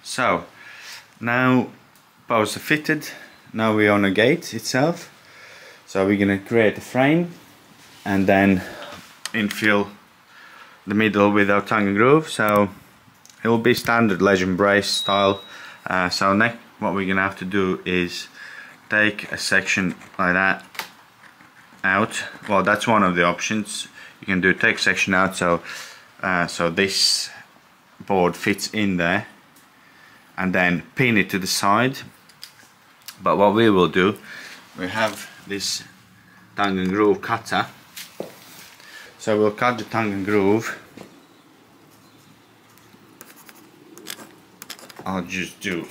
So now posts are fitted. Now we're on a gate itself. So we're gonna create a frame and then infill the middle with our tongue and groove. So it will be standard legend brace style. So next, what we're gonna have to do is take a section like that out. Well, that's one of the options you can do. Take section out so this board fits in there, and then pin it to the side. But what we will do, we have this tongue and groove cutter, so we'll cut the tongue and groove. I'll just do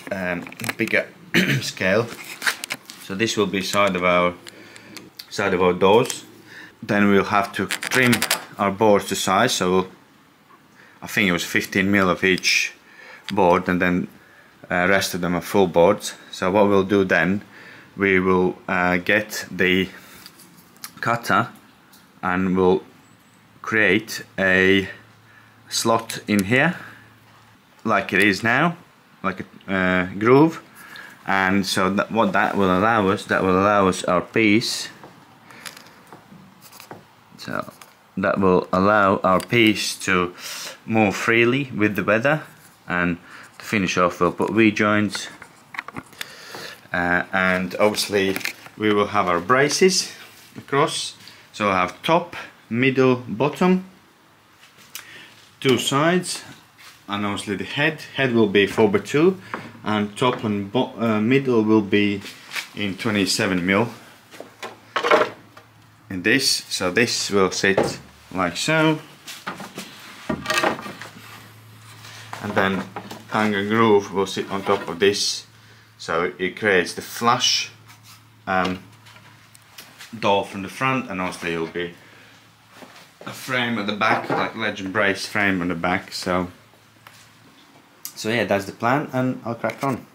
bigger scale. So this will be side of our doors. Then we'll have to trim our boards to size. So I think it was 15mm of each board, and then rest of them are full boards. So what we'll do then, we will get the cutter and we'll create a slot in here like it is now, like a groove. And so what that will allow us, our piece, so that will allow our piece to move freely with the weather. And to finish off, we'll put V-joints, and obviously we will have our braces across. So we'll have top, middle, bottom, two sides, and obviously the head will be 4x2, and top and middle will be in 27mm in this. So this will sit like so, and then tongue and groove will sit on top of this, so it creates the flush door from the front, and obviously it will be a frame at the back, like legend brace frame on the back. So yeah, that's the plan, and I'll crack on.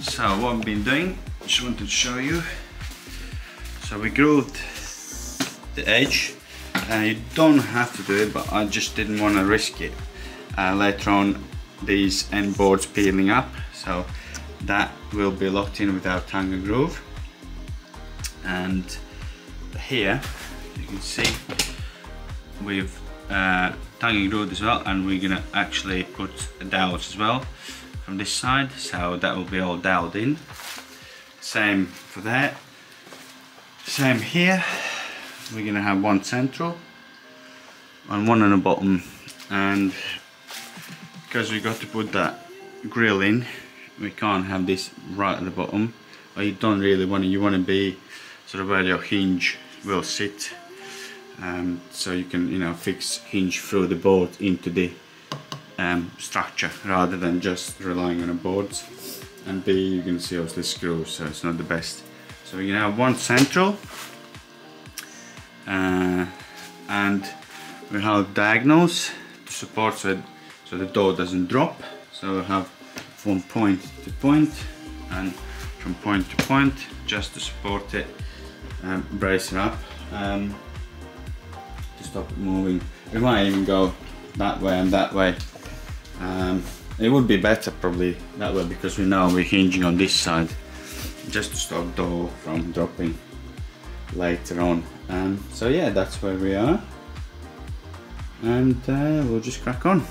So what I've been doing, just wanted to show you. So we grooved the edge, and you don't have to do it, but I just didn't want to risk it later on, these end boards peeling up. So that will be locked in with our tongue and groove. And here you can see we've tongue and grooved as well, and we're gonna actually put dowels as well from this side, so that will be all doweled in. Same for that, same here. We're gonna have one central and one on the bottom, and because we got to put that grill in, we can't have this right at the bottom. But you don't really want it, you want to be sort of where your hinge will sit, so you can, you know, fix hinge through the board into the structure rather than just relying on the boards. And B, you can see obviously screws, so it's not the best. So we're gonna have one central, and we have diagonals to support so the door doesn't drop. So we'll have from point to point and from point to point just to support it, brace it up to stop it moving. We might even go that way and that way. It would be better probably that way, because we know we're hinging on this side, just to stop the door from dropping later on. So yeah, that's where we are, and we'll just crack on.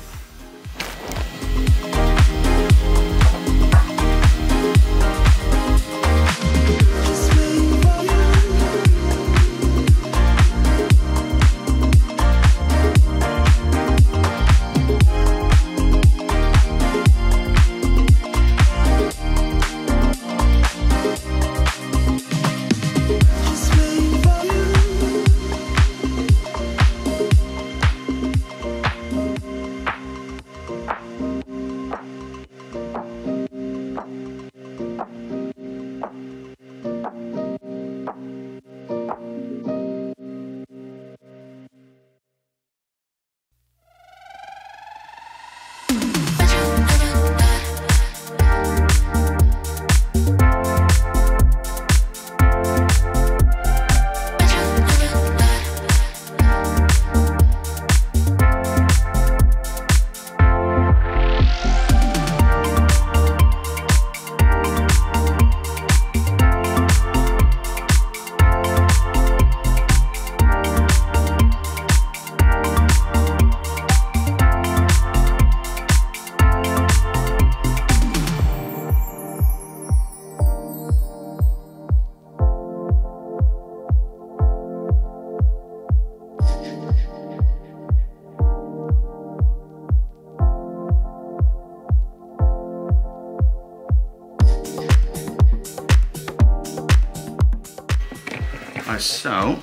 as so.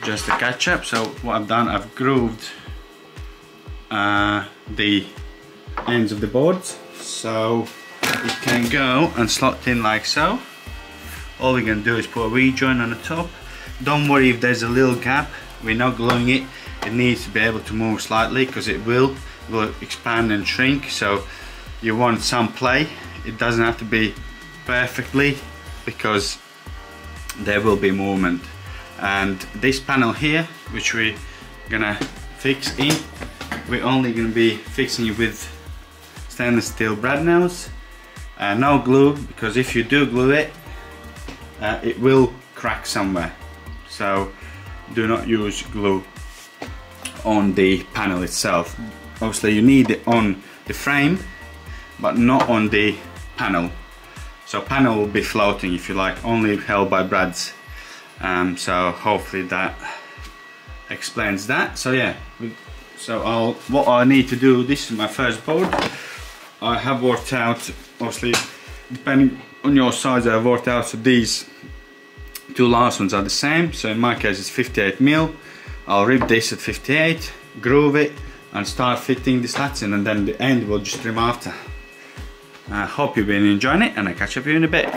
Just to catch up. So what I've done, I've grooved the ends of the boards so it can go and slot in like so. All we're going to do is put a V-joint on the top. Don't worry if there's a little gap, we're not gluing it. It needs to be able to move slightly because it will expand and shrink, so you want some play. It doesn't have to be perfectly because there will be movement. And this panel here, which we're gonna fix in, we're only gonna be fixing it with stainless steel brad nails, no glue, because if you do glue it, it will crack somewhere. So do not use glue on the panel itself. Obviously you need it on the frame, but not on the panel. So panel will be floating, if you like, only held by brads. So hopefully that explains that. So yeah, so what I need to do, this is my first board. I have worked out, obviously depending on your size, I've worked out, so these two last ones are the same. So in my case it's 58mm. I'll rip this at 58, groove it and start fitting the slats in, and then the end will just trim after. I hope you've been enjoying it, and I'll catch up with you in a bit.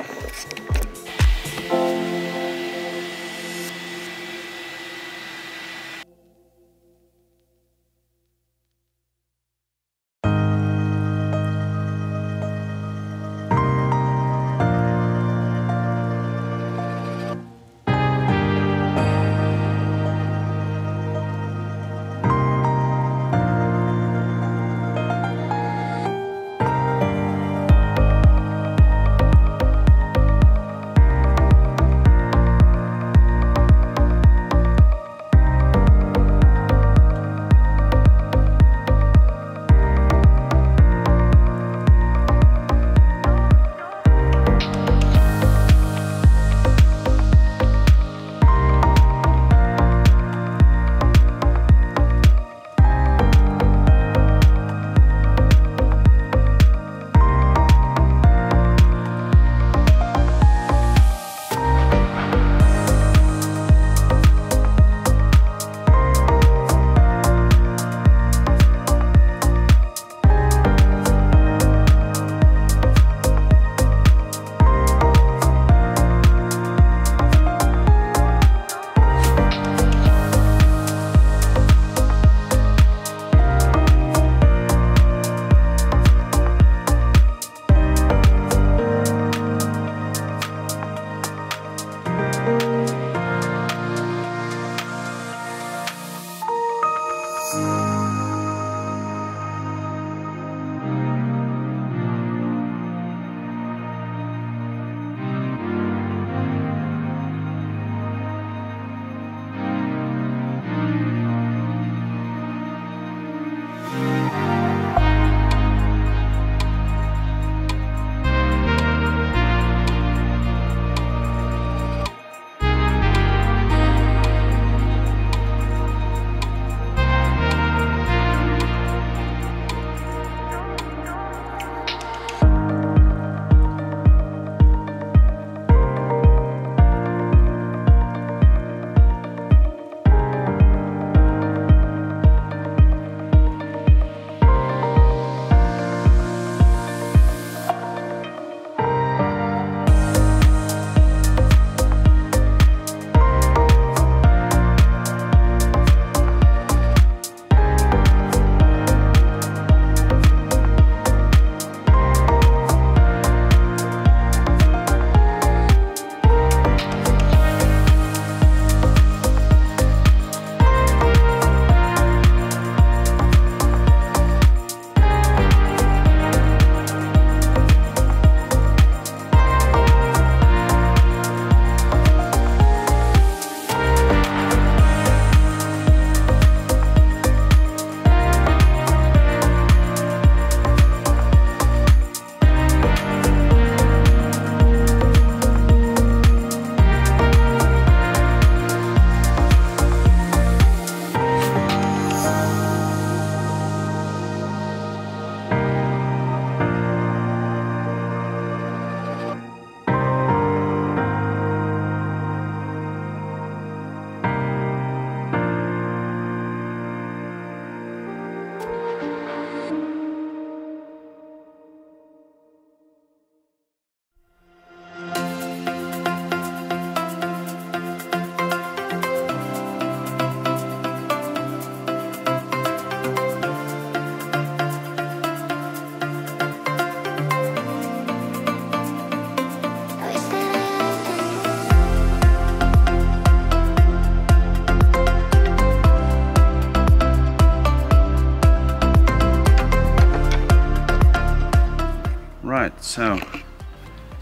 So,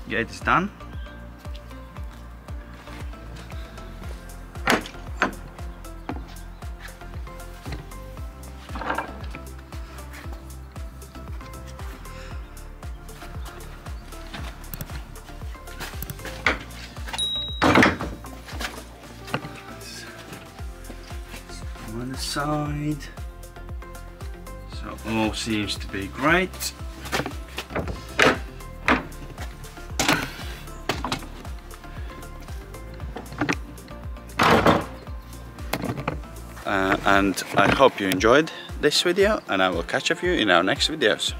gate is done. On the side, so all seems to be great. And I hope you enjoyed this video, and I will catch up you in our next videos.